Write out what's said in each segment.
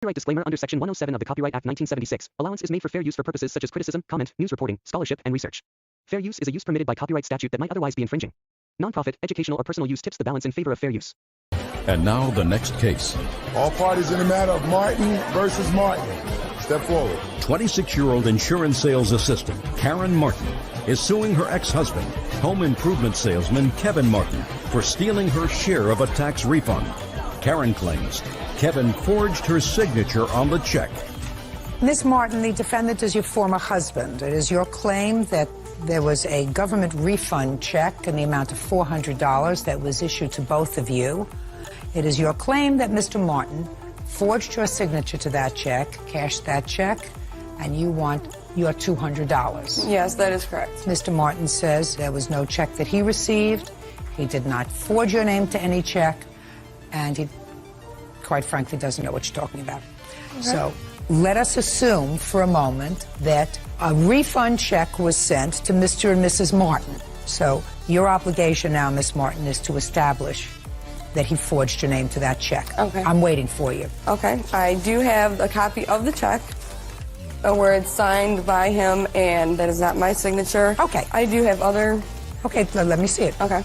Copyright disclaimer under Section 107 of the Copyright Act 1976. Allowance is made for fair use for purposes such as criticism, comment, news reporting, scholarship, and research. Fair use is a use permitted by copyright statute that might otherwise be infringing. Nonprofit, educational, or personal use tips the balance in favor of fair use. And now the next case. All parties in the matter of Martin versus Martin. Step forward. 26-year-old insurance sales assistant Karen Martin is suing her ex-husband, home improvement salesman Kevin Martin, for stealing her share of a tax refund. Karen claims Kevin forged her signature on the check. Ms. Martin, the defendant is your former husband. It is your claim that there was a government refund check in the amount of $400 that was issued to both of you. It is your claim that Mr. Martin forged your signature to that check, cashed that check, and you want your $200. Yes, that is correct. Mr. Martin says there was no check that he received. He did not forge your name to any check, and he, quite frankly, doesn't know what you're talking about. Okay. So let us assume for a moment that a refund check was sent to Mr. and Mrs. Martin. So your obligation now, Ms. Martin, is to establish that he forged your name to that check. Okay. I'm waiting for you. Okay. I do have a copy of the check where it's signed by him, and that is not my signature. Okay. I do have other... Okay, let me see it. Okay.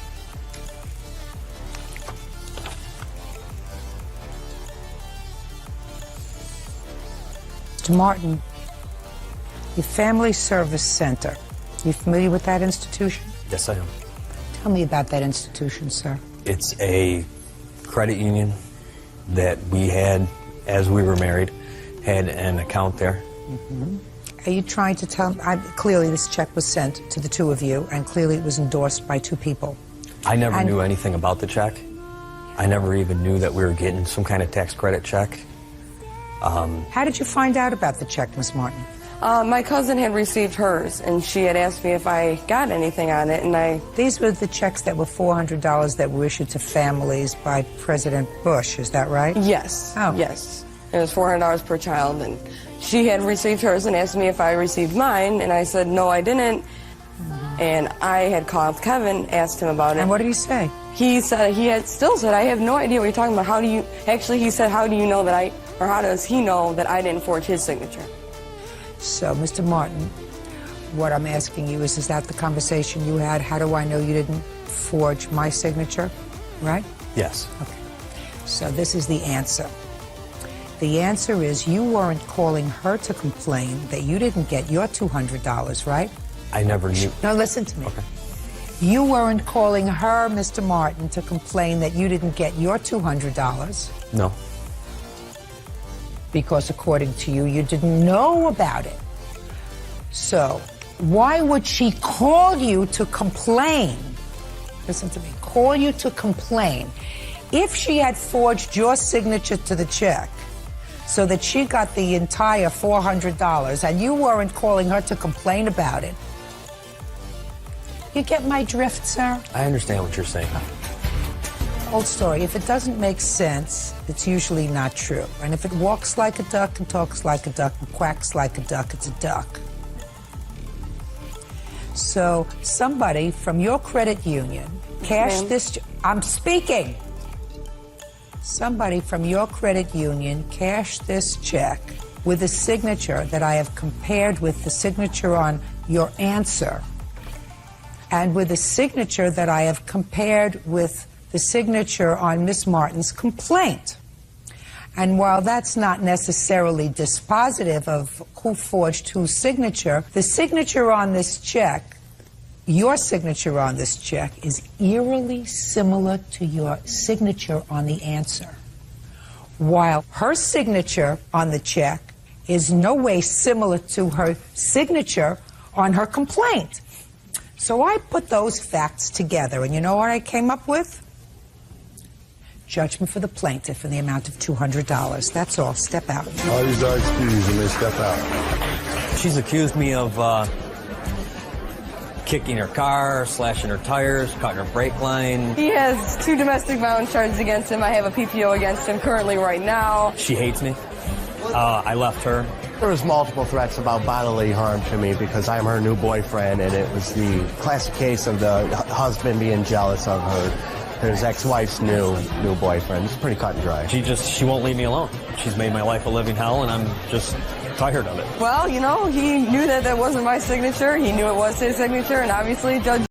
Mr. Martin, the Family Service Center, you familiar with that institution? Yes, I am. Tell me about that institution, sir. It's a credit union that we had, as we were married, had an account there. Mm-hmm. Are you trying to tell me, clearly this check was sent to the two of you, and clearly it was endorsed by two people. I never knew anything about the check. I never even knew that we were getting some kind of tax credit check. How did you find out about the check, Ms. Martin? My cousin had received hers, and she had asked me if I got anything on it, and These were the checks that were $400 that were issued to families by President Bush, is that right? Yes. Oh. Yes. It was $400 per child, and she had received hers and asked me if I received mine, and I said, no, I didn't. Mm-hmm. And I had called Kevin, asked him about it. And what did he say? He said, he had still said, I have no idea what you're talking about. How do you, actually, he said, how do you know that or how does he know that I didn't forge his signature? So, Mr. Martin, what I'm asking you is that the conversation you had? How do I know you didn't forge my signature, right? Yes. Okay. So this is the answer. The answer is you weren't calling her to complain that you didn't get your $200, right? I never knew. Now listen to me. Okay. You weren't calling her, Mr. Martin, to complain that you didn't get your $200. No. Because according to you, you didn't know about it. So why would she call you to complain? Listen to me. Call you to complain. If she had forged your signature to the check so that she got the entire $400 and you weren't calling her to complain about it, you get my drift, sir? I understand what you're saying. Old story. If it doesn't make sense, it's usually not true. And if it walks like a duck and talks like a duck and quacks like a duck, it's a duck. So somebody from your credit union cashed this... I'm speaking! Somebody from your credit union cashed this check with a signature that I have compared with the signature on your answer and with a signature that I have compared with the signature on Miss Martin's complaint. And while that's not necessarily dispositive of who forged whose signature, the signature on this check, your signature on this check, is eerily similar to your signature on the answer, while her signature on the check is no way similar to her signature on her complaint. So I put those facts together, and you know what I came up with? Judgment for the plaintiff in the amount of $200. That's all. Step out. All these are excused. You may step out. She's accused me of kicking her car, slashing her tires, cutting her brake line. He has 2 domestic violence charges against him. I have a PPO against him currently right now. She hates me. I left her. There was multiple threats about bodily harm to me because I'm her new boyfriend, and it was the classic case of the husband being jealous of her his ex-wife's new boyfriend. It's pretty cut and dry. She won't leave me alone. She's made my life a living hell, and I'm just tired of it. Well, you know, he knew that wasn't my signature. He knew it was his signature, and obviously Judge